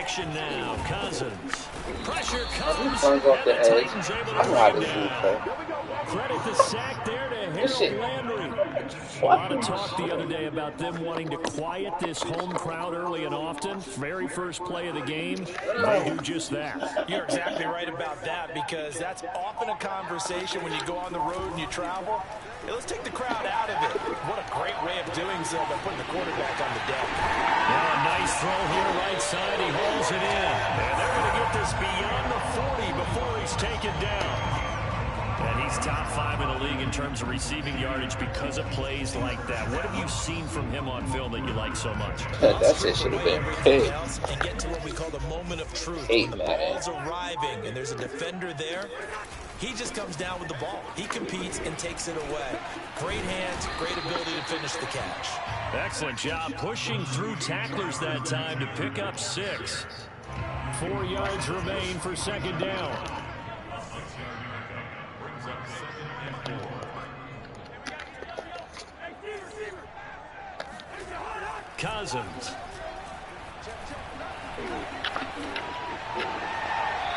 action now. Cousins. Pressure comes. Runs off the And the edge. Titans able I to know how bring to it shoot, down. bro. Credit the sack there to Harold Landry. A lot of talk the other day about them wanting to quiet this home crowd early and often. Very first play of the game, they do just that. You're exactly right about that, because that's often a conversation when you go on the road and you travel. Hey, let's take the crowd out of it. What a great way of doing so by putting the quarterback on the deck. Now a nice throw here right side. He hauls it in. And they're going to get this beyond the 40 before he's taken down. And he's top 5 in the league in terms of receiving yardage because of plays like that. What have you seen from him on film that you like so much? That shit should have been paid. And get to what we call the moment of truth. When the ball's arriving and there's a defender there, he just comes down with the ball. He competes and takes it away. Great hands, great ability to finish the catch. Excellent job pushing through tacklers that time to pick up 6. 4 yards remain for second down. Cousins.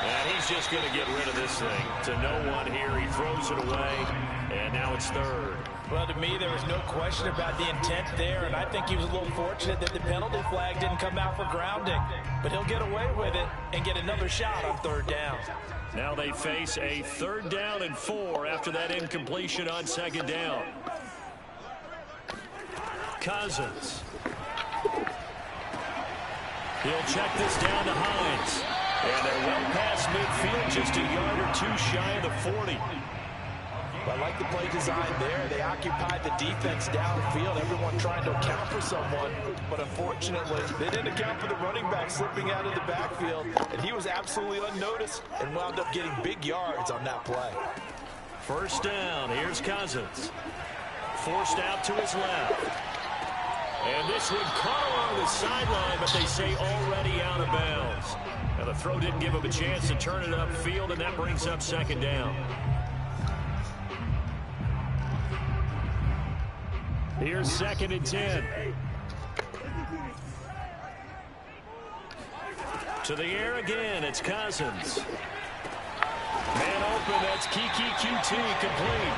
And he's just going to get rid of this thing. To no one here. He throws it away. And now it's third. Well, to me, there was no question about the intent there, and I think he was a little fortunate that the penalty flag didn't come out for grounding. But he'll get away with it and get another shot on third down. Now they face a 3rd down and 4 after that incompletion on second down. Cousins. He'll check this down to Hines. And they're well past midfield, just a yard or 2 shy of the 40. I like the play design there. They occupied the defense downfield, everyone trying to account for someone. But unfortunately, they didn't account for the running back slipping out of the backfield. And he was absolutely unnoticed and wound up getting big yards on that play. First down, here's Cousins. Forced out to his left. And this one caught along the sideline, but they say already out of bounds. Now the throw didn't give him a chance to turn it upfield, and that brings up second down. Here's 2nd and 10. To the air again, it's Cousins. Man open, that's Kiki QT complete.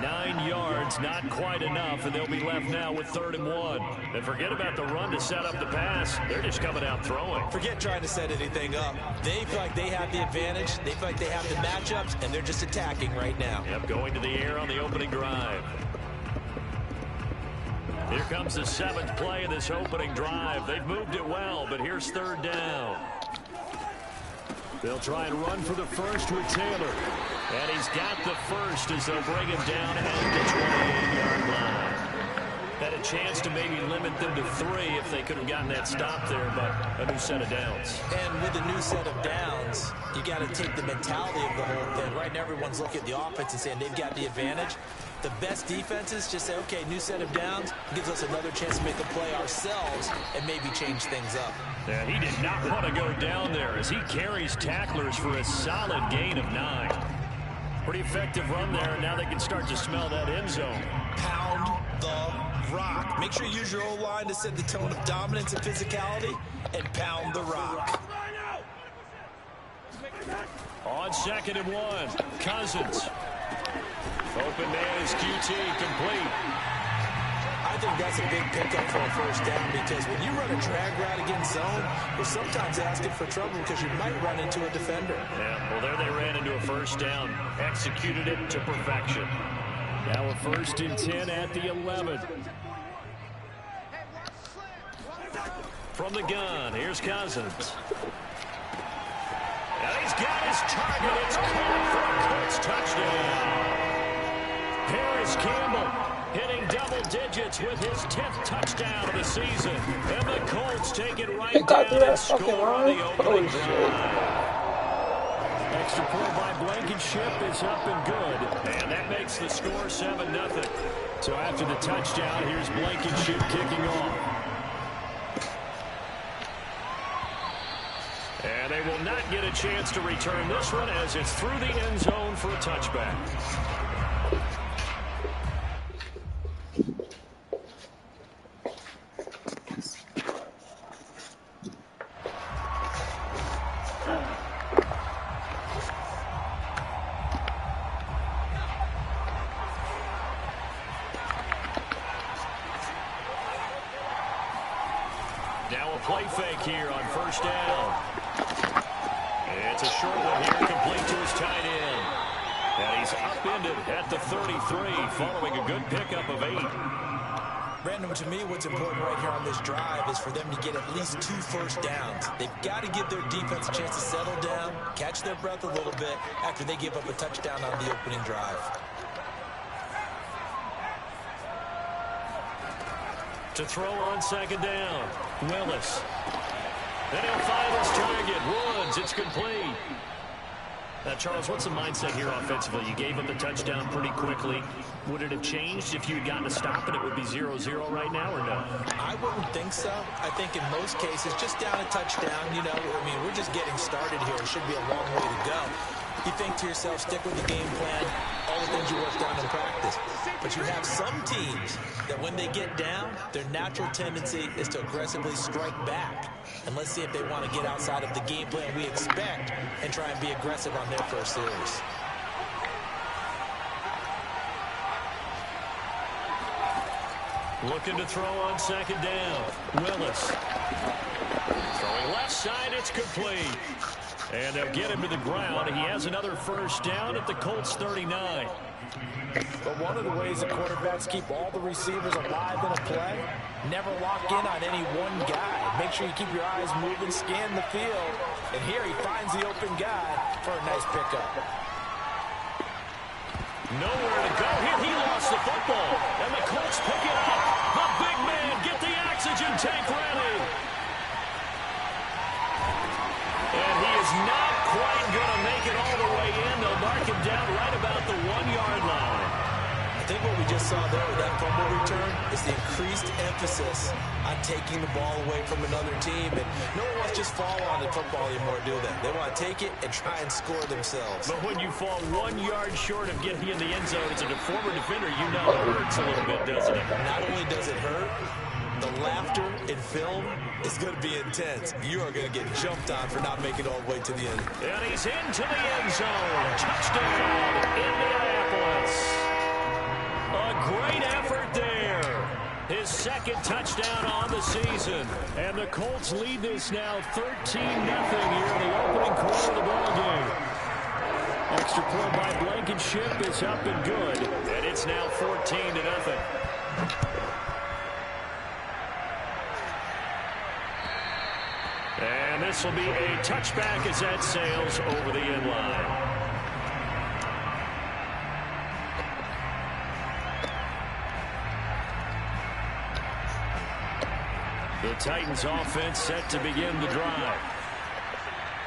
9 yards, not quite enough, and they'll be left now with 3rd and 1. And forget about the run to set up the pass. They're just coming out throwing. Forget trying to set anything up. They feel like they have the advantage. They feel like they have the matchups, and they're just attacking right now. Yep, going to the air on the opening drive. Here comes the 7th play of this opening drive. They've moved it well, but here's 3rd down. They'll try and run for the first with Taylor. And he's got the first as they'll bring him down at the 28-yard line. Had a chance to maybe limit them to 3 if they could have gotten that stop there, but a new set of downs. And with a new set of downs, you got to take the mentality of the whole thing. Right now, everyone's looking at the offense and saying they've got the advantage. The best defenses just say, okay, new set of downs, gives us another chance to make a play ourselves and maybe change things up. Yeah, he did not want to go down there as he carries tacklers for a solid gain of 9. Pretty effective run there, and now they can start to smell that end zone. Pound the rock. Make sure you use your O-line to set the tone of dominance and physicality, and pound the rock. On 2nd and 1, Cousins. Open man is QT, complete. I think that's a big pickup for a first down, because when you run a drag route against zone, you're sometimes asking for trouble because you might run into a defender. Yeah, well, there they ran into a first down. Executed it to perfection. Now a 1st and 10 at the 11. From the gun, here's Cousins. And he's got his target. It's caught for a Colts touchdown. Harris Campbell hitting double digits with his 10th touchdown of the season. And the Colts take it right down and score on the opening drive. Extra point by Blankenship is up and good. And that makes the score 7-0. So after the touchdown, here's Blankenship kicking off. And they will not get a chance to return this one as it's through the end zone for a touchback. play fake here on first down. It's a short one here, complete to his tight end. And he's upended at the 33, following a good pickup of 8. Brandon, to me, what's important right here on this drive is for them to get at least 2 first downs. They've got to give their defense a chance to settle down, catch their breath a little bit after they give up a touchdown on the opening drive. To throw on second down, Willis. Then he'll find his target, Woods. It's complete. Now, Charles, what's the mindset here offensively? You gave up the touchdown pretty quickly. Would it have changed if you had gotten a stop and it would be 0-0 right now, or no? I wouldn't think so. I think in most cases, just down a touchdown, you know, I mean, we're just getting started here. It should be a long way to go. You think to yourself, stick with the game plan, all the things you worked on in practice. But you have some teams that when they get down, their natural tendency is to aggressively strike back. And let's see if they want to get outside of the game plan we expect and try and be aggressive on their first series. Looking to throw on second down. Willis. Throwing left side, it's complete. And they'll get him to the ground. He has another first down at the Colts 39. But one of the ways the quarterbacks keep all the receivers alive in a play, never lock in on any one guy. Make sure you keep your eyes moving, scan the field. And here he finds the open guy for a nice pickup. Nowhere to go here. He lost the football. And the Colts pick it up. The big man, get the oxygen tank ready. And he is not quite going to make it all the way in. They'll mark him down right about the 1-yard line. I think what we just saw there with that fumble return is the increased emphasis on taking the ball away from another team. And no one wants to just fall on the football anymore, do they? They want to take it and try and score themselves. But when you fall 1 yard short of getting in the end zone as a former defender, you know it hurts a little bit, doesn't it? Not only does it hurt, the laughter in film is going to be intense. You are going to get jumped on for not making it all the way to the end. And he's into the end zone. Touchdown, Indianapolis. A great effort there. His second touchdown on the season. And the Colts lead this now 13-0 here in the opening quarter of the ballgame. Extra point by Blankenship is up and good. And it's now 14-0. And this will be a touchback as that sails over the end line. The Titans offense set to begin the drive.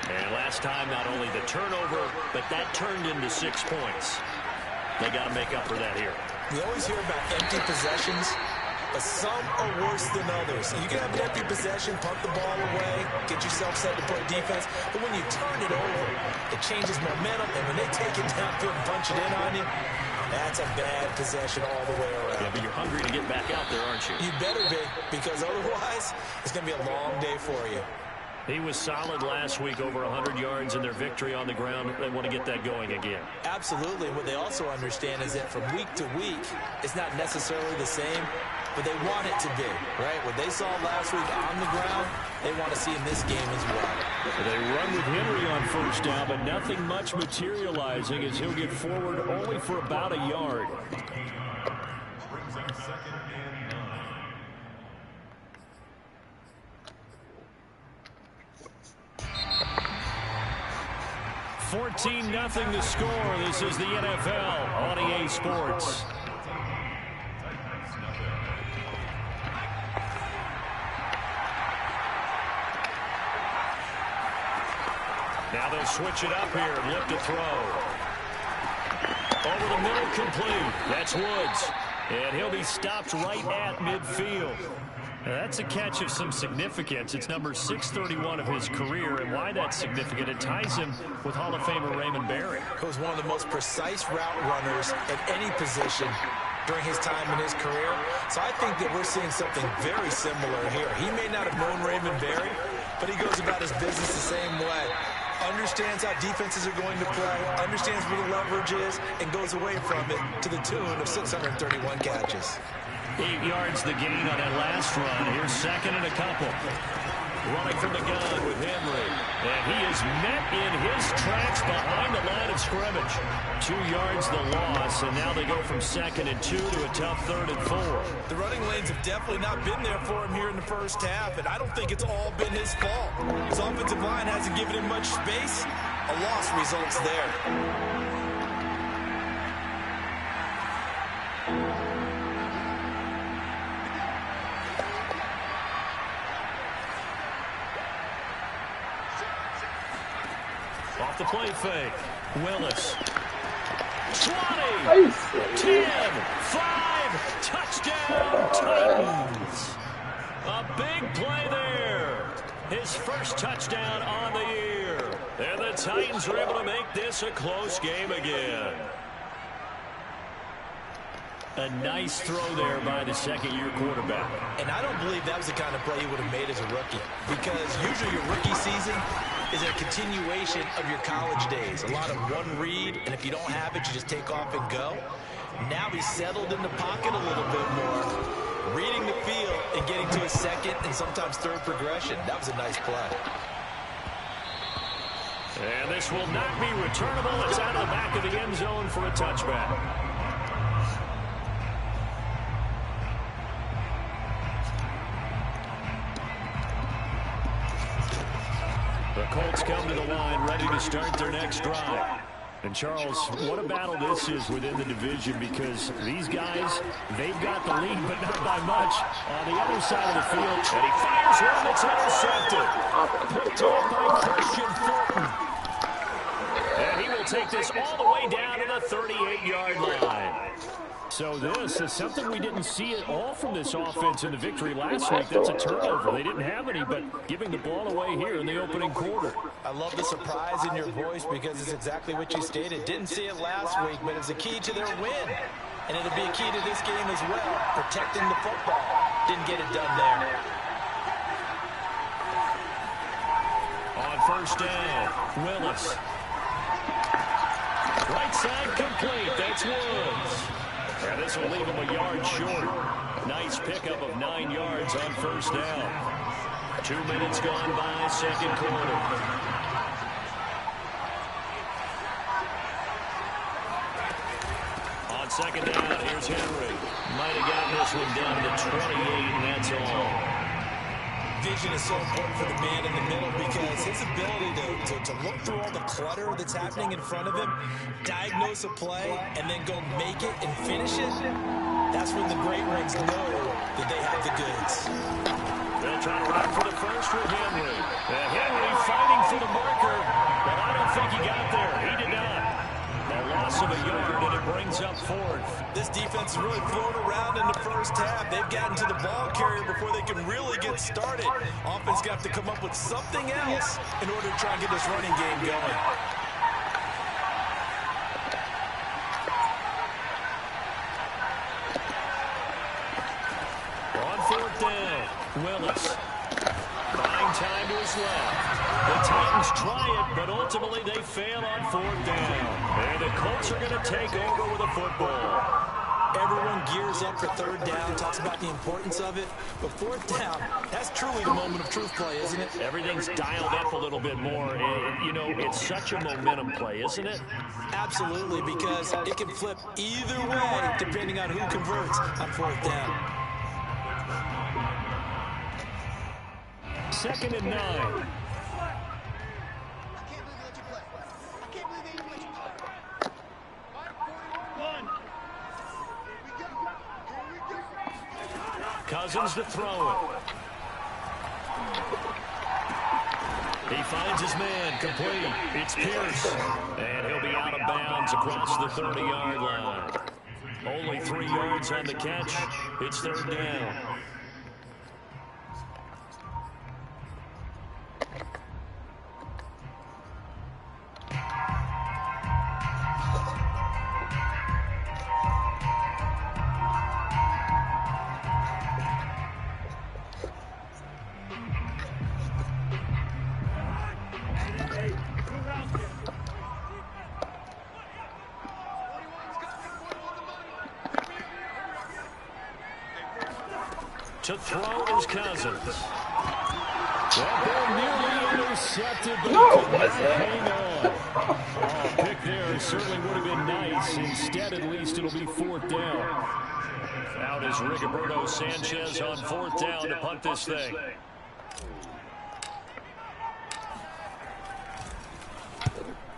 And last time, not only the turnover, but that turned into 6 points. They got to make up for that here. We always hear about empty possessions, but some are worse than others. You can have an empty possession, punt the ball away, get yourself set to play defense, but when you turn it over, it changes momentum, and when they take it downfield and punch it in on you, that's a bad possession all the way around. Yeah, but you're hungry to get back out there, aren't you? You better be, because otherwise, it's going to be a long day for you. He was solid last week, over 100 yards in their victory on the ground. They want to get that going again. Absolutely. What they also understand is that from week to week, it's not necessarily the same, but they want it to be, right? What they saw last week on the ground, they want to see in this game as well. They run with Henry on first down, but nothing much materializing as he'll get forward only for about a yard. 14-0 the score. This is the NFL on EA Sports. Now they'll switch it up here and look to throw. Over the middle, complete. That's Woods. And he'll be stopped right at midfield. Now that's a catch of some significance. It's number 631 of his career, and why that's significant, it ties him with Hall of Famer Raymond Berry. He was one of the most precise route runners at any position during his time in his career. So I think that we're seeing something very similar here. He may not have known Raymond Berry, but he goes about his business the same way. Understands how defenses are going to play, understands where the leverage is, and goes away from it to the tune of 631 catches. 8 yards the gain on that last run. Here's second and a couple. Running from the gun with Henry. And he is met in his tracks behind the line of scrimmage. 2 yards the loss, and now they go from 2nd and 2 to a tough 3rd and 4. The running lanes have definitely not been there for him here in the first half, and I don't think it's all been his fault. His offensive line hasn't given him much space. A loss results there. Off the play fake. Willis. 20, 10, 5, touchdown, Titans. A big play there. His first touchdown on the year. And the Titans are able to make this a close game again. A nice throw there by the second-year quarterback. And I don't believe that was the kind of play he would have made as a rookie, because usually your rookie season is a continuation of your college days. A lot of one read, and if you don't have it, you just take off and go. Now he's settled in the pocket a little bit more, reading the field and getting to a second and sometimes third progression. That was a nice play. And this will not be returnable. It's out of the back of the end zone for a touchback. The Colts come to the line, ready to start their next drive. And, Charles, what a battle this is within the division, because these guys, they've got the lead, but not by much. On the other side of the field, and he fires one that's intercepted. Picked off by Christian Fulton. And he will take this all the way down to the 38-yard line. So this is something we didn't see at all from this offense in the victory last week. That's a turnover. They didn't have any, but giving the ball away here in the opening quarter. I love the surprise in your voice, because it's exactly what you stated. Didn't see it last week, but it's a key to their win. And it'll be a key to this game as well, protecting the football. Didn't get it done there. On first down, Willis. Right side complete. That's Woods. And this will leave him a yard short. Nice pickup of 9 yards on first down. 2 minutes gone by, second quarter. On second down, here's Henry. Might have gotten this one down to 28, and that's all. Vision is so important for the man in the middle, because his ability to look through all the clutter that's happening in front of him, diagnose a play, and then go make it and finish it, that's when the great ones know that they have the goods. They'll try to run for the first with Henry. Henry fighting for the marker, but I don't think he got there. He did not. A loss of a yard, and it brings up 4th. This defense is really floating around in the first half. They've gotten to the ball carrier before they can really get started. Offense got to come up with something else in order to try and get this running game going. On 4th down, Willis. Buying time to his left. The Titans try it, but ultimately they fail on 4th down. And the Colts are going to take over with a football. Everyone gears up for 3rd down, talks about the importance of it. But 4th down, that's truly the moment of truth play, isn't it? Everything's dialed up a little bit more. And, you know, it's such a momentum play, isn't it? Absolutely, because it can flip either way depending on who converts on 4th down. 2nd and 9. Cousins to throw it. He finds his man, complete. It's Pierce. And he'll be out of bounds across the 30-yard line. Only 3 yards on the catch. It's 3rd down. To throw is Cousins. That ball nearly intercepted, but No, he it could not wasn't. hang on. Oh, pick there certainly would have been nice. Instead, at least it'll be 4th down. Out is Rigoberto Sanchez on 4th down to punt this thing.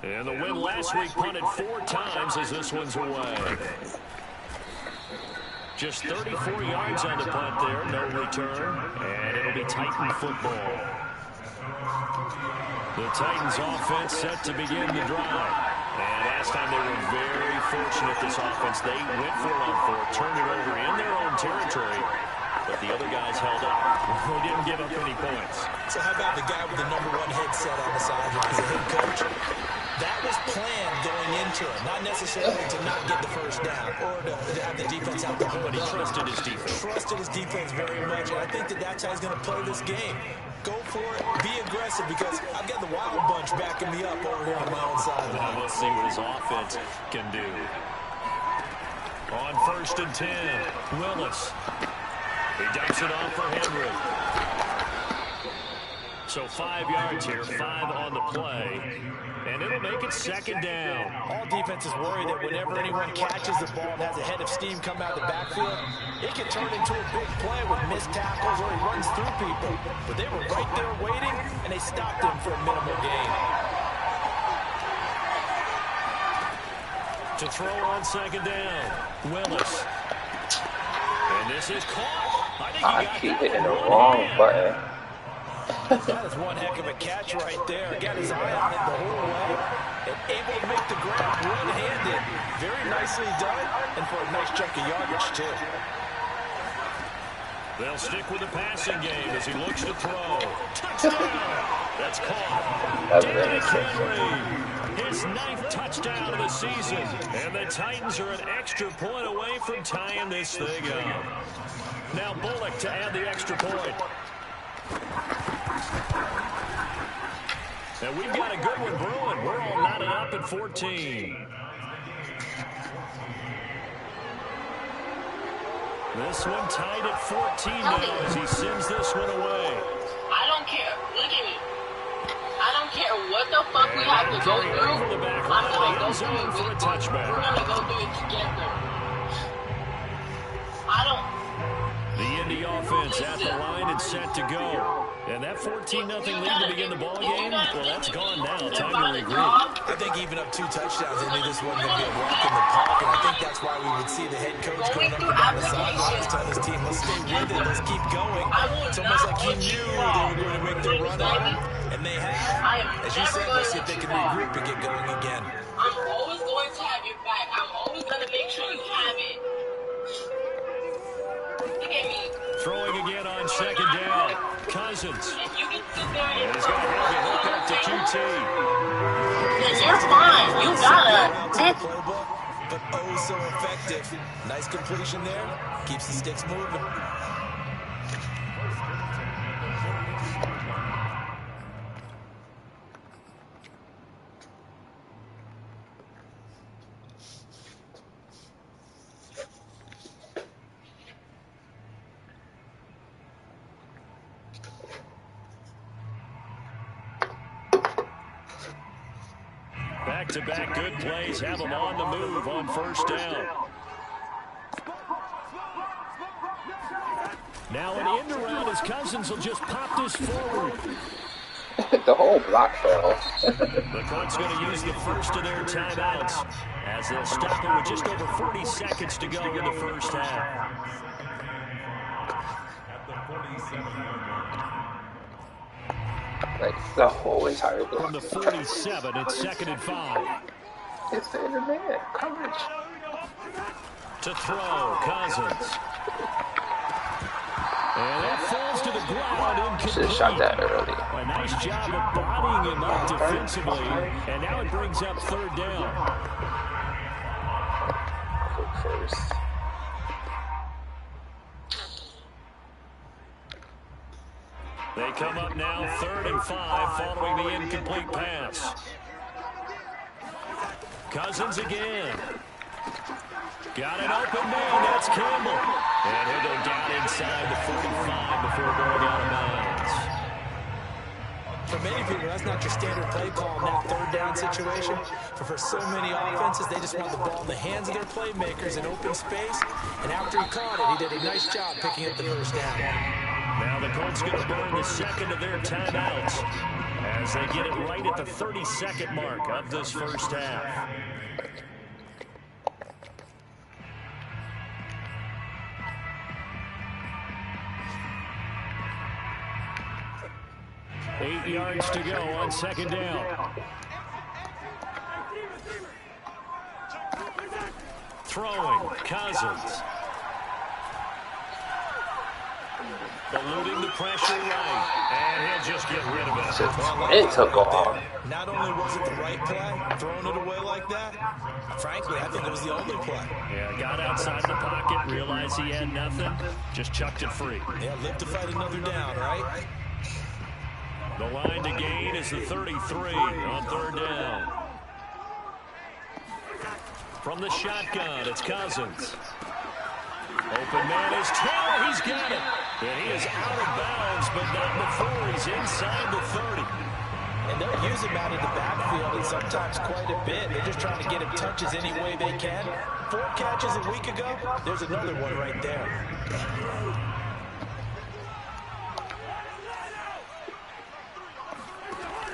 And the win last week punted 4 times as this one's away. Just 34 yards on the punt there, no return, and it'll be Titan football. The Titans offense set to begin the drive. And last time they were very fortunate, this offense. They went for it on 4th, turned it over in their own territory, but the other guys held up. They didn't give up any points. So how about the guy with the #1 headset on the sidelines, the head coach? That was planned going into it, not necessarily to not get the first down or to have the defense have to hold But he up. trusted his defense. Trusted his defense very much, and I think that's how he's going to play this game. Go for it, be aggressive, because I've got the Wild Bunch backing me up over here on my own side. Now we'll see what his offense can do. On 1st and 10, Willis. He dumps it off for Henry. So 5 yards here, 5 on the play. And it'll make it 2nd down. All defenses worry that whenever anyone catches the ball and has a head of steam come out of the backfield, it can turn into a big play with missed tackles or he runs through people. But they were right there waiting, and they stopped him for a minimal gain. To throw on 2nd down, Willis. And this is caught. I keep hitting the wrong button. That is one heck of a catch right there. Got his eye on it the whole way. And able to make the grab one-handed. Very nicely done, and for a nice chunk of yardage, too. They'll stick with the passing game as he looks to throw. Touchdown! That's caught. Derrick Henry, his 9th touchdown of the season. And the Titans are an extra point away from tying this thing up. Now Bullock to add the extra point. And we've got a good one brewing. We're all knotted up at 14. This one tied at 14 now as he sends this one away. I don't care. Look at me. I don't care what the fuck we have to go through. I'm going to go through it with you. We're going to go through it together. I don't. The Indy offense at the line and set to go. And that 14-0 lead to begin the ball game, well, that's gone now. Time to regroup. I think even up 2 touchdowns, they knew this wasn't going to be a walk in the park, and I think that's why we would see the head coach going up and down the sidelines telling his team, let's stay with it, let's keep going. It's almost like he knew they were going to make their run on him, and they have. As you said, let's see if they can regroup and get going again. I'm always going to have your back. I'm always going to make sure you have it. Look at me. Throwing again on 2nd down. Cousins. And you can sit there and He's going to have it hooked up to QT. and you're fine. You got it. But oh so effective. Nice completion there. Keeps the sticks moving. Back-to-back good plays have them on the move on 1st down. Now an end around as Cousins will just pop this forward. The whole block fell. The Colts going to use the first of their timeouts as they'll stop it with just over 40 seconds to go in the 1st half. Like the whole entire block. From the 47, it's 2nd and 5. It's the inner man coverage. To throw, Cousins. And that falls to the ground incomplete. Should have shot that early. A nice job of bodying him up defensively. And now it brings up 3rd down. Quick first. They come up now 3rd and 5 following the incomplete pass. Cousins again. Got an open man. That's Campbell. And he'll go down inside the 45 before going out of bounds. for many people, that's not your standard play call in that third down situation. But for so many offenses, they just want the ball in the hands of their playmakers in open space. And after he caught it, he did a nice job picking up the first down. Now the Colts going to burn the second of their timeouts as they get it right at the 30-second mark of this first half. Eight yards to go on second down. Throwing, Cousins. Eluding the pressure right. And he'll just get rid of it. It took off. Not only was it the right play, throwing it away like that, frankly, I think it was the only play. Yeah, got outside the pocket, realized he had nothing, just chucked it free. Yeah, live to fight another down, right? The line to gain is the 33 on third down. From the shotgun, it's Cousins. Open man is Taylor. He's got it. And he is out of bounds, but not before he's inside the 30. And they'll use him out of the backfield, and sometimes quite a bit. They're just trying to get him touches any way they can. 4 catches a week ago. There's another one right there.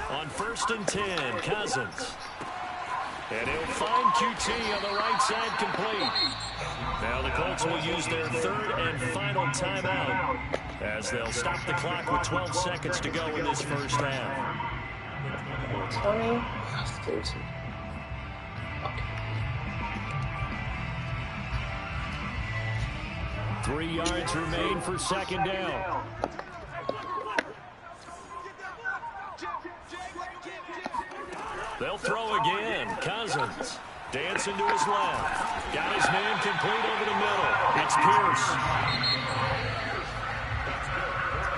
On 1st and 10, Cousins. And he'll find QT on the right side complete. Now the Colts will use their third and final timeout as they'll stop the clock with 12 seconds to go in this first half. 20? 3 yards remain for second down. They'll throw again. Cousins dancing to his left. Got his man complete over the middle. It's Pierce.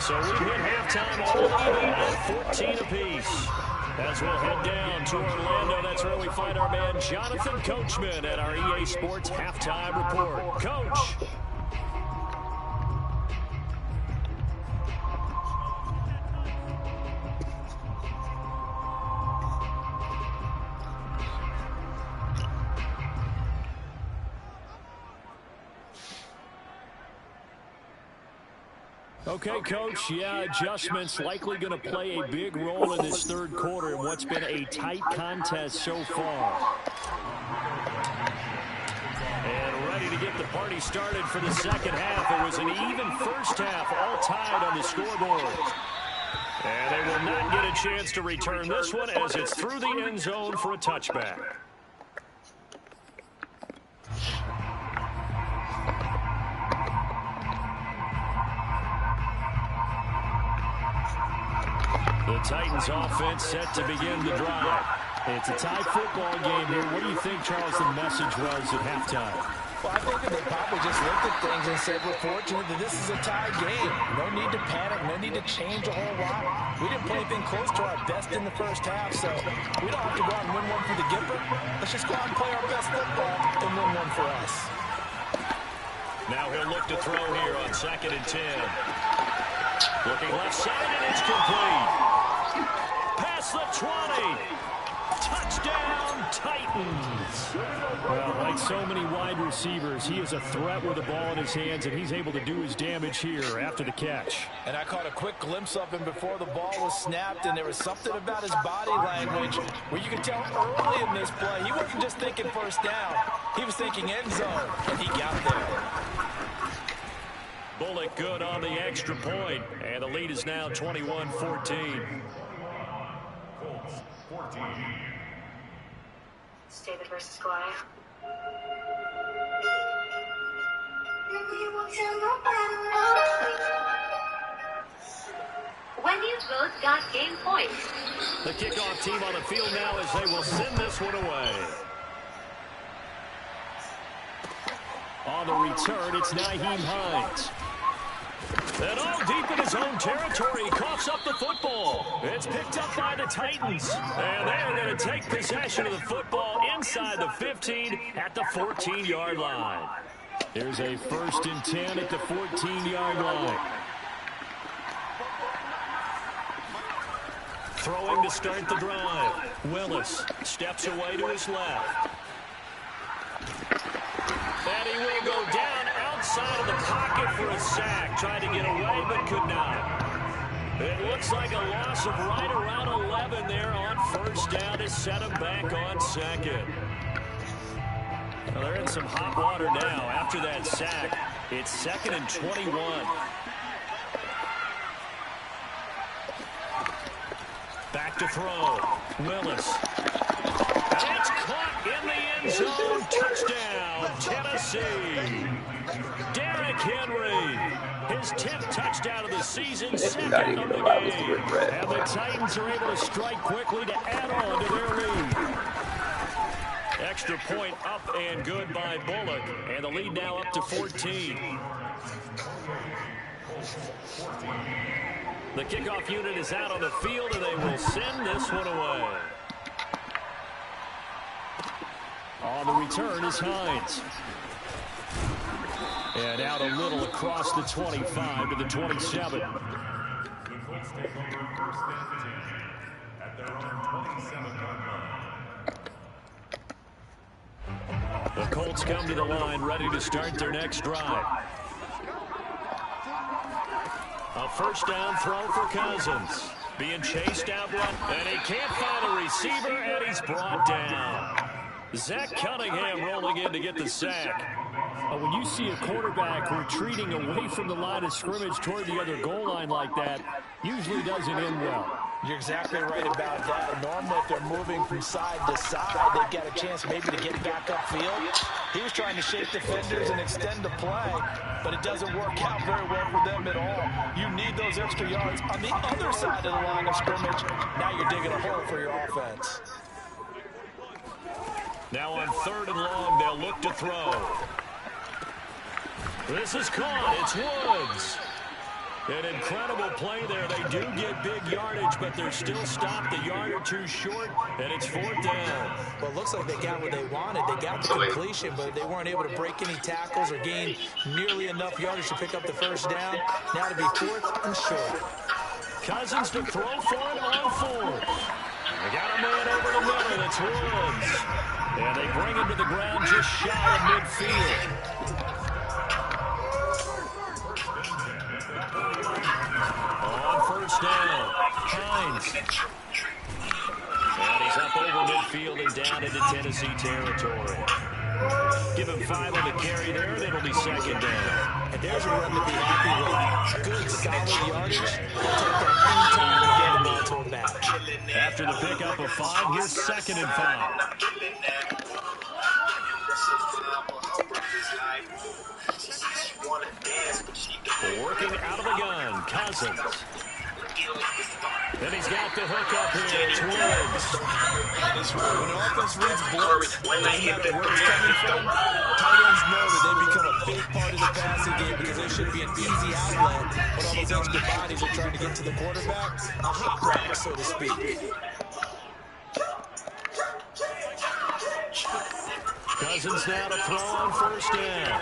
So we hit halftime all even at 14 apiece. As we'll head down to Orlando, that's where we find our man Jonathan Coachman at our EA Sports Halftime Report. Coach. Okay, Coach, yeah, adjustments likely going to play a big role in this third quarter in what's been a tight contest so far. And ready to get the party started for the second half. It was an even first half, all tied on the scoreboard. And they will not get a chance to return this one as it's through the end zone for a touchback. The Titans offense set to begin the drive. It's a tie football game here. What do you think, Charles, the message was at halftime? Well, I think they probably just looked at things and said, we're fortunate that this is a tie game. No need to panic, no need to change a whole lot. We didn't play anything close to our best in the first half, so we don't have to go out and win one for the Gipper. Let's just go out and play our best football and win one for us. Now he'll look to throw here on 2nd and 10. Looking left side, and it's complete. Past the 20. Touchdown, Titans. Well, like so many wide receivers, he is a threat with the ball in his hands, and he's able to do his damage here after the catch. And I caught a quick glimpse of him before the ball was snapped, and there was something about his body language where you could tell early in this play, he wasn't just thinking first down. He was thinking end zone, and he got there. Bullock good on the extra point, and the lead is now 21-14. David versus Goliath. Wendy's both got game points. The kickoff team on the field now as they will send this one away. On the return, it's Nyheim Hines. And all deep in his own territory, he coughs up the football. It's picked up by the Titans. And they're going to take possession of the football inside the 15 at the 14-yard line. Here's a 1st and 10 at the 14-yard line. Throwing to start the drive. Willis steps away to his left. And he will go down outside of the pocket for a sack. Tried to get away, but could not. It looks like a loss of right around 11 there on first down to set him back on second. Well, they're in some hot water now after that sack. It's 2nd and 21. Back to throw. Willis. And it's caught in the end zone. Touchdown, Tennessee. Derrick Henry. His 10th touchdown of the season, second of the game. And the Titans are able to strike quickly to add on to their lead. Extra point up and good by Bullock. And the lead now up to 14. The kickoff unit is out on the field, and they will send this one away. On the return is Hines. And out a little across the 25 to the 27. The Colts come to the line, ready to start their next drive. A first down throw for Cousins. Being chased out one, and he can't find a receiver, and he's brought down. Zach Cunningham rolling in to get the sack. When you see a quarterback retreating away from the line of scrimmage toward the other goal line like that, usually doesn't end well. You're exactly right about that. Normally, if they're moving from side to side, they've got a chance maybe to get back upfield. He was trying to shake defenders and extend the play, but it doesn't work out very well for them at all. You need those extra yards on the other side of the line of scrimmage. Now you're digging a hole for your offense. Now on 3rd and long, they'll look to throw. This is caught. It's Woods. An incredible play there. They do get big yardage, but they're still stopped a yard or two short, and it's 4th down. Well, it looks like they got what they wanted. They got the completion, but they weren't able to break any tackles or gain nearly enough yardage to pick up the first down. Now to be 4th and short. Cousins to throw for it on 4th. They got a man over the middle. That's Woods. And they bring him to the ground just shy of midfield. On first down, Hines. And he's up over midfield and down into Tennessee territory. Give him 5 on the carry there, and it'll be 2nd down. And there's a run to be happy with. Good, solid yardage. Take that anytime and get the ball to him back. After the pickup of 5, here's 2nd and 5. Working out of the gun, Cousins. And he's got the hook up here. It's Woods. When an offense reads blitz, doesn't matter where it's coming from, tight ends know that they become a big part of the passing game because they should be an easy outlet when all those extra bodies are trying to get to the quarterback. A hot rack, so to speak. Cousins now to throw on first down.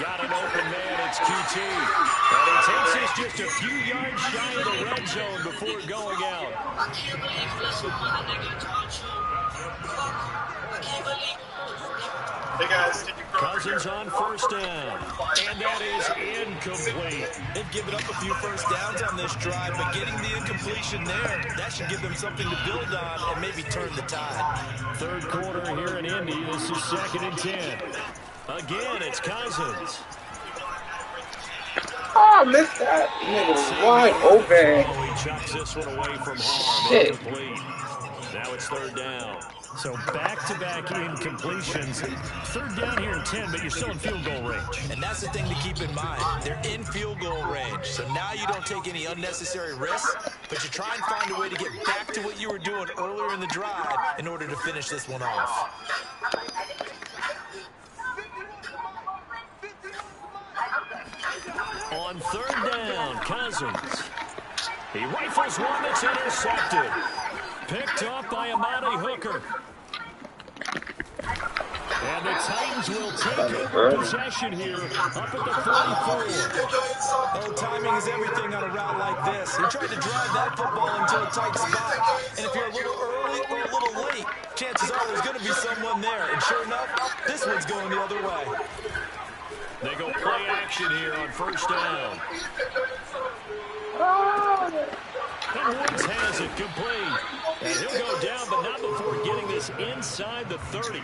Got an open man, it's QT. And he takes us just a few yards shy of the red zone before going out. I can't believe this one. I think I told you. I can't believe. Hey guys, Cousins on first down. And that is incomplete. They've given up a few first downs on this drive, but getting the incompletion there, that should give them something to build on and maybe turn the tide. 3rd quarter here in Indy. This is 2nd and 10. Again, it's Cousins. Oh, missed that. Nigga wide open. Oh, he chucks this one away from harm. Shit. Incomplete. Now it's 3rd down. So back-to-back incompletions. 3rd down here in 10, but you're still in field goal range. And that's the thing to keep in mind. They're in field goal range. So now you don't take any unnecessary risks, but you try and find a way to get back to what you were doing earlier in the drive in order to finish this one off. On 3rd down, Cousins. He rifles one that's intercepted. Picked off by Amani Hooker. And the Titans will take possession here up at the 44. Oh, timing is everything on a route like this. He tried to drive that football into a tight spot. And if you're a little early or a little late, chances are there's going to be someone there. And sure enough, this one's going the other way. They go play action here on first down. And Woods has it complete. And he'll go down, but not before getting this inside the 30.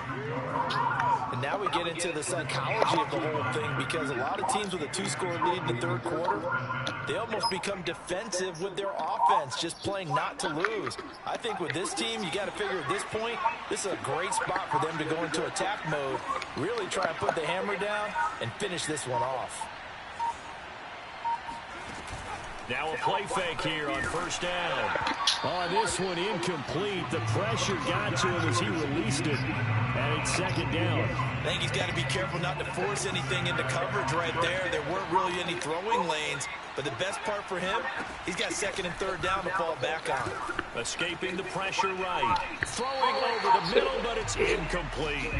And now we get into the psychology of the whole thing, because a lot of teams with a 2-score lead in the third quarter, they almost become defensive with their offense, just playing not to lose. I think with this team, you got to figure at this point, this is a great spot for them to go into attack mode, really try and put the hammer down and finish this one off. Now a play fake here on first down. On this one, incomplete. The pressure got to him as he released it. And it's second down. I think he's got to be careful not to force anything into coverage right there. There weren't really any throwing lanes. But the best part for him, he's got second and third down to fall back on. Escaping the pressure right. Throwing over the middle, but it's incomplete.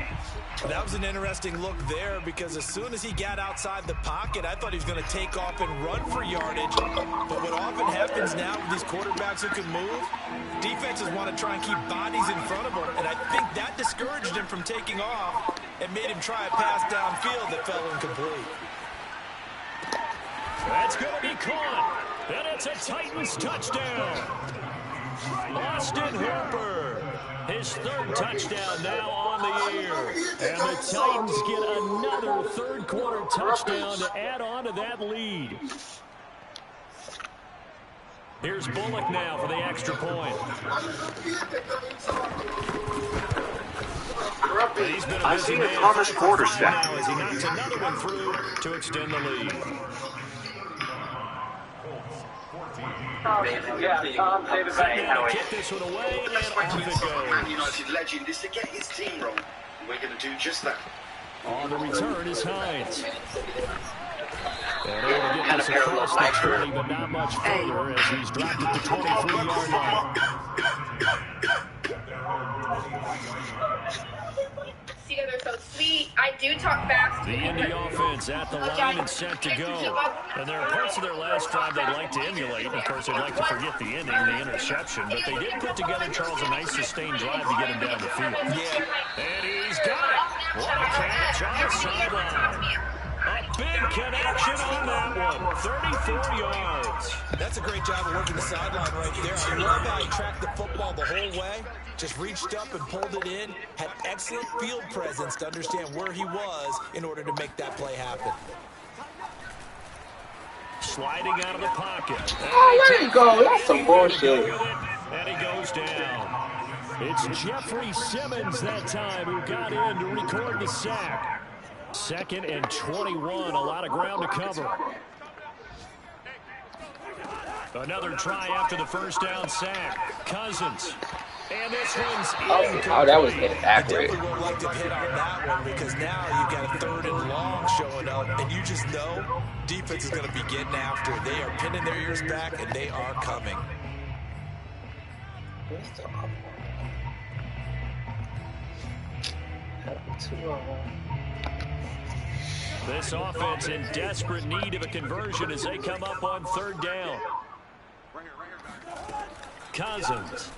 That was an interesting look there, because as soon as he got outside the pocket, I thought he was going to take off and run for yardage. But what often happens now with these quarterbacks who can move, defenses want to try and keep bodies in front of them. And I think that discouraged him from taking off and made him try a pass downfield that fell incomplete. That's going to be caught. And it's a Titans touchdown. Austin Hooper, his third touchdown now on the year. And the Titans get another third quarter touchdown to add on to that lead. Here's Bullock now for the extra point. I see the Thomas quarterstaff. Now as he knocks another one through to extend the lead. Yeah, Tom, save it back. Kick this one away, and off it goes. Man United legend is to get his team wrong. We're going to do just that. On the return is Hines. And able to get this across the 20, but not much further as he's dropped it to 23-yard line. They're so sweet. I do talk fast. The Indy offense at the line and set to go. And there are parts of their last drive they'd like to emulate. Of course, they'd like to forget the ending, the interception. But they did put together, Charles, a nice sustained drive to get him down the field. Yeah. And he's got it. What a catch on the sideline. A big connection on that one. 34 yards. That's a great job of working the sideline right there. I love how he tracked the football the whole way. Just reached up and pulled it in. Had excellent field presence to understand where he was in order to make that play happen. Sliding out of the pocket. Oh, let it go. That's some bullshit. And he goes down. It's Jeffrey Simmons that time who got in to record the sack. Second and 21. A lot of ground to cover. Another try after the first down sack. Cousins. And this one's oh, that was inaccurate. I definitely would like to hit on that one, because now you've got a third and long showing up, and you just know defense is going to be getting after it. They are pinning their ears back, and they are coming. This offense in desperate need of a conversion as they come up on third down. Cousins.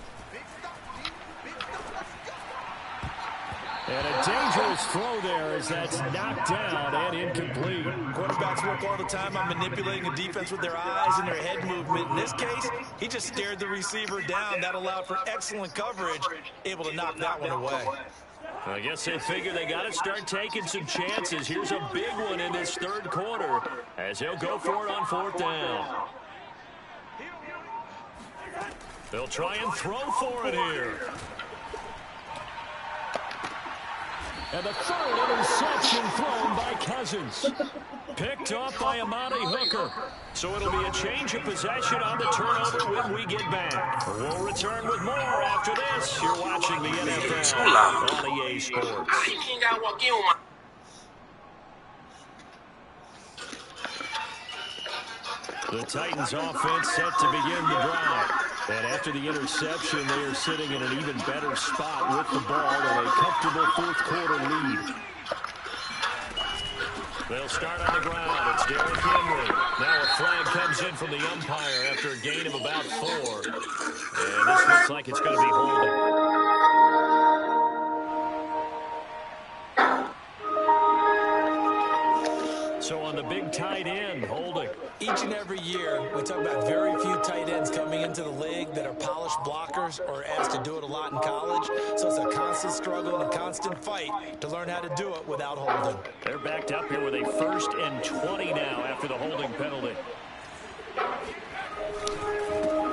And a dangerous throw there as that's knocked down and incomplete. Quarterbacks work all the time on manipulating a defense with their eyes and their head movement. In this case, he just stared the receiver down. That allowed for excellent coverage, able to knock that one away. I guess they figure they got to start taking some chances. Here's a big one in this third quarter as he'll go for it on fourth down. They'll try and throw for it here. And the third interception thrown by Cousins. Picked off by Amani Hooker. So it'll be a change of possession on the turnover when we get back. We'll return with more after this. You're watching the NFL on EA Sports. The Titans offense set to begin the drive. And after the interception, they are sitting in an even better spot with the ball and a comfortable fourth-quarter lead. They'll start on the ground. It's Derrick Henry. Now a flag comes in from the umpire after a gain of about 4. And this looks like it's going to be holding. So on the big tight end, holding. Each and every year, we talk about very few tight ends coming into the league that are polished blockers or asked to do it a lot in college. So it's a constant struggle and a constant fight to learn how to do it without holding. They're backed up here with a 1st and 20 now after the holding penalty.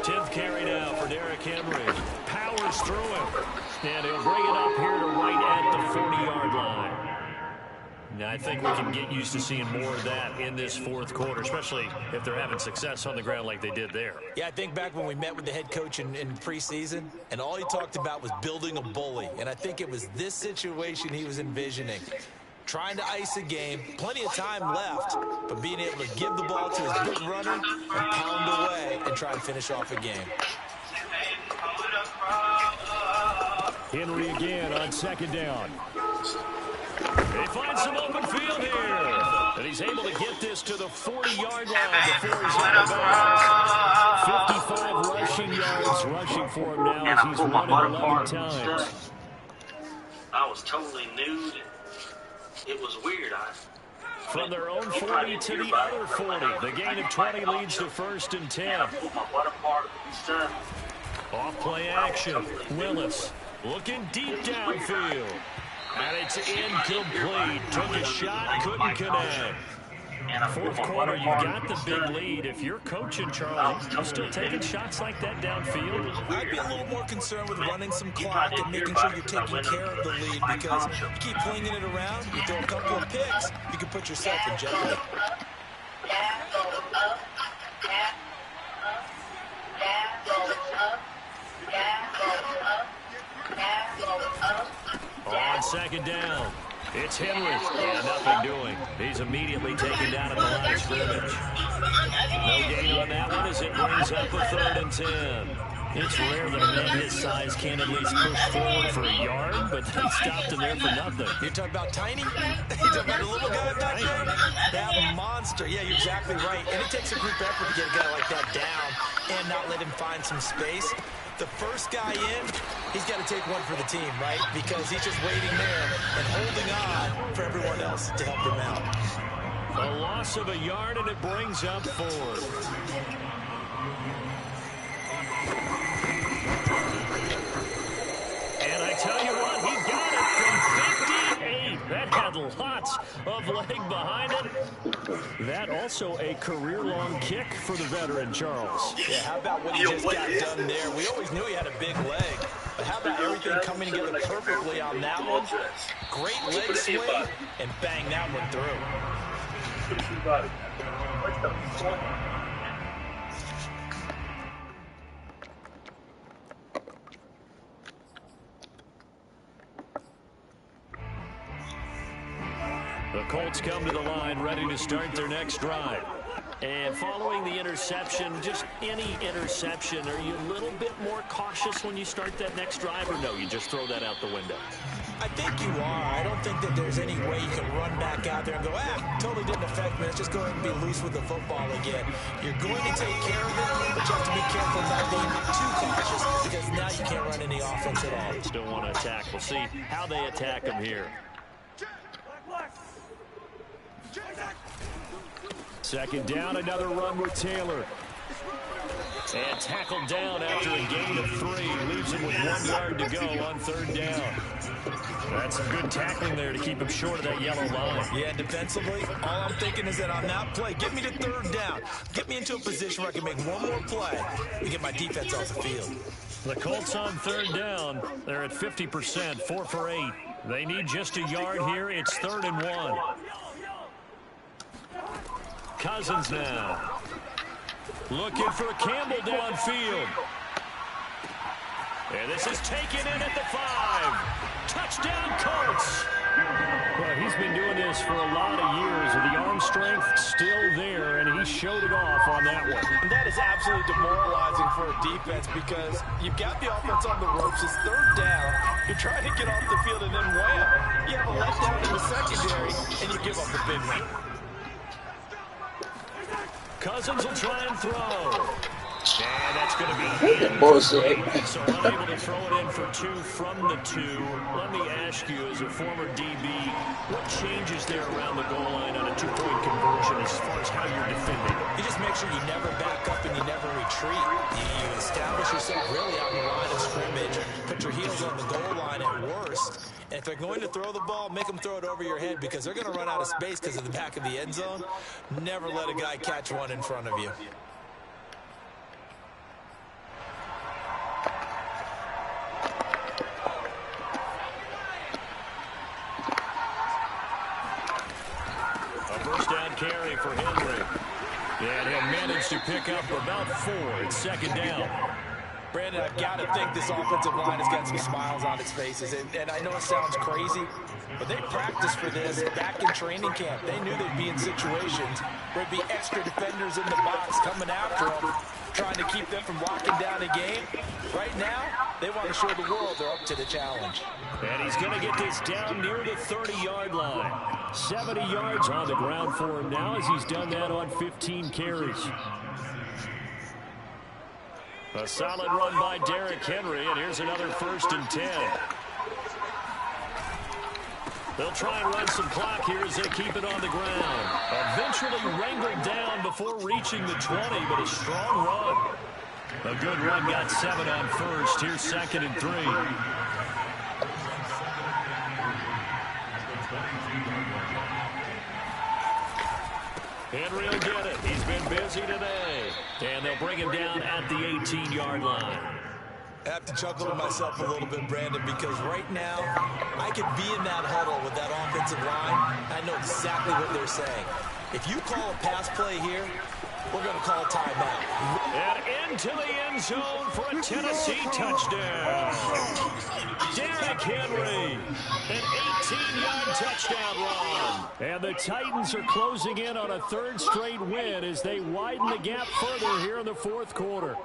10th carry now for Derrick Henry. Powers through him. And he'll bring it up here to right at the 40-yard line. Now, I think we can get used to seeing more of that in this fourth quarter, especially if they're having success on the ground like they did there. Yeah, I think back when we met with the head coach in preseason, and all he talked about was building a bully. And I think it was this situation he was envisioning. Trying to ice a game, plenty of time left, but being able to give the ball to his big runner and pound away and try and finish off a game. Henry again on 2nd down. They find some open field here. And he's able to get this to the 40-yard line before he's out of bounds. 55 rushing yards rushing for him now as he's run it 11 times. I was totally nude. It was weird. From their own 40 to the other 40. The gain of 20 leads to 1st and 10. Off play action. Willis looking deep downfield. And it's incomplete. Took a shot, couldn't connect. Fourth quarter, you got the big lead. If you're coaching, Charles, you're still taking shots like that downfield? I'd be a little more concerned with running some clock and making sure you're taking care of the lead, because you keep flinging it around, you throw a couple of picks, you can put yourself in jeopardy. On 2nd down, it's Henry. Yeah, nothing doing. He's immediately taken down at the line of scrimmage. No gain on that one as it brings up a 3rd and 10. It's rare that a man his size can't at least push forward for a yard, but they stopped him there for nothing. You're talking about tiny? You're talking about a little guy back there? That monster. Yeah, you're exactly right. And it takes a group effort to get a guy like that down and not let him find some space. The first guy in, he's got to take one for the team, right? Because he's just waiting there and holding on for everyone else to help him out. A loss of a yard, and it brings up 4. And I tell you what, he got it from 58. That had lots of leg behind it. That also a career-long kick for the veteran, Charles. Yeah, how about what he just got done there? We always knew he had a big leg. But how about everything coming together perfectly on that one? Great leg swing, and bang that one through. The Colts come to the line ready to start their next drive. And following the interception, just any interception, are you a little bit more cautious when you start that next drive, or no, you just throw that out the window? I think you are. I don't think that there's any way you can run back out there and go, totally didn't affect me. Let's just go ahead and be loose with the football again. You're going to take care of it, but you have to be careful not being too cautious, because now you can't run any offense at all. Still want to attack. We'll see how they attack them here. 2nd down, another run with Taylor. And tackled down after a gain of 3. Leaves him with 1 yard to go on 3rd down. That's some good tackling there to keep him short of that yellow line. Yeah, defensively, all I'm thinking is that on that play, get me to 3rd down. Get me into a position where I can make one more play and get my defense off the field. The Colts on 3rd down. They're at 50%, 4 for 8. They need just a yard here. It's 3rd and 1. Cousins now. Looking for Campbell downfield. And this is taken in at the 5. Touchdown, Colts. Well, he's been doing this for a lot of years, with the arm strength still there, and he showed it off on that one. And that is absolutely demoralizing for a defense because you've got the offense on the ropes. It's third down. You're trying to get off the field, and then wham, you have a letdown in the secondary, and you give up a big one. Cousins will try and throw. And that's going to be bullshit. So unable to throw it in for 2 from the 2. Let me ask you, as a former DB, what changes there around the goal line on a 2-point conversion as far as how you're defending? You just make sure you never back up and you never retreat. You establish yourself really out in the line of scrimmage, put your heels on the goal line at worst. And if they're going to throw the ball, make them throw it over your head because they're going to run out of space because of the back of the end zone. Never let a guy catch one in front of you. First down carry for Henry. And he'll manage to pick up about 4. It's second down. Brandon, I've got to think this offensive line has got some smiles on its faces. And I know it sounds crazy, but they practiced for this back in training camp. They knew they'd be in situations where there'd be extra defenders in the box coming after them, trying to keep them from locking down a game. Right now, they want to show the world they're up to the challenge. And he's going to get this down near the 30-yard line. 70 yards on the ground for him now, as he's done that on 15 carries. A solid run by Derrick Henry, and here's another 1st and 10. They'll try and run some clock here as they keep it on the ground. Eventually wrangled down before reaching the 20, but a strong run. A good run, got 7 on 1st. Here's 2nd and 3. Henry will get it. He's been busy today. And they'll bring him down at the 18-yard line. I have to chuckle to myself a little bit, Brandon, because right now I could be in that huddle with that offensive line. I know exactly what they're saying. If you call a pass play here, we're going to call timeout. And into the end zone for a Tennessee touchdown. Derrick Henry, an 18-yard touchdown run. And the Titans are closing in on a 3rd straight win as they widen the gap further here in the 4th quarter.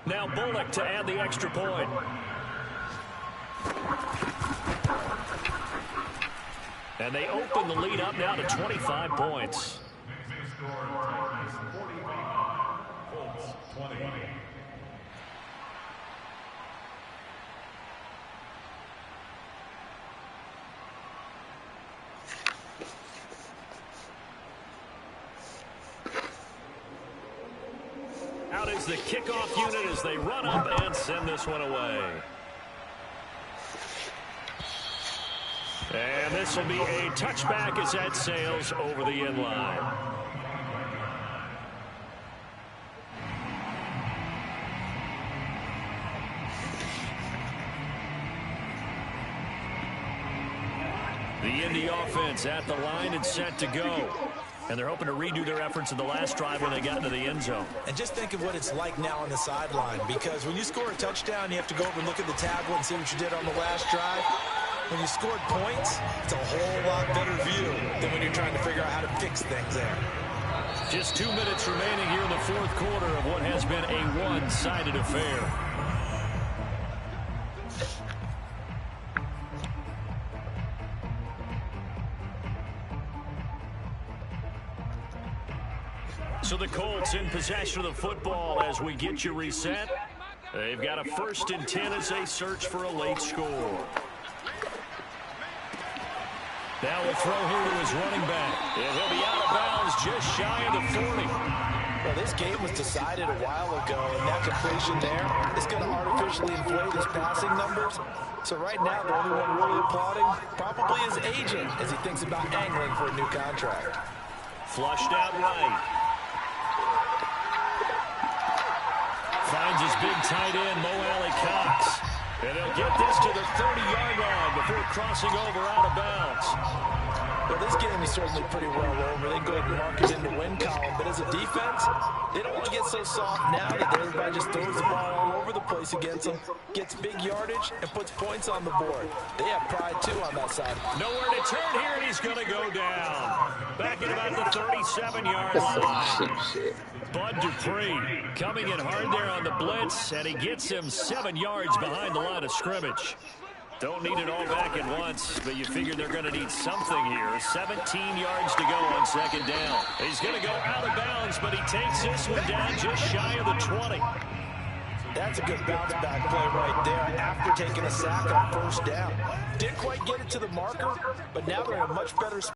Now Bullock to add the extra point. And they open the lead up now to 25 points. Out is the kickoff unit as they run up and send this one away. And this will be a touchback as that sails over the end line. The Indy offense at the line and set to go. And they're hoping to redo their efforts in the last drive when they got into the end zone. And just think of what it's like now on the sideline, because when you score a touchdown, you have to go over and look at the tablet and see what you did on the last drive. When you scored points, it's a whole lot better view than when you're trying to figure out how to fix things there. Just 2 minutes remaining here in the 4th quarter of what has been a one-sided affair. So the Colts in possession of the football as we get you reset. They've got a 1st and 10 as they search for a late score. Now we'll throw here to his running back. And he'll be out of bounds just shy of the 40. Well, this game was decided a while ago, and that completion there is going to artificially inflate his passing numbers. So right now, the only one really applauding probably his agent as he thinks about angling for a new contract. Flushed out right. Finds his big tight end, Mo Alley Cox. And he'll get this to the 30-yard line before crossing over out of bounds. Well, this game is certainly pretty well over. They go ahead and mark it in the win column. But as a defense, they don't want to get so soft now that everybody just throws the ball all over over the place against them, gets big yardage, and puts points on the board. They have pride, too, on that side. Nowhere to turn here, and he's going to go down. Back at about the 37-yard line. That's some cheap shit. Bud Dupree coming in hard there on the blitz, and he gets him 7 yards behind the line of scrimmage. Don't need it all back at once, but you figure they're going to need something here. 17 yards to go on second down. He's going to go out of bounds, but he takes this one down just shy of the 20. That's a good bounce-back play right there after taking a sack on first down. Didn't quite get it to the marker, but now they're in a much better spot.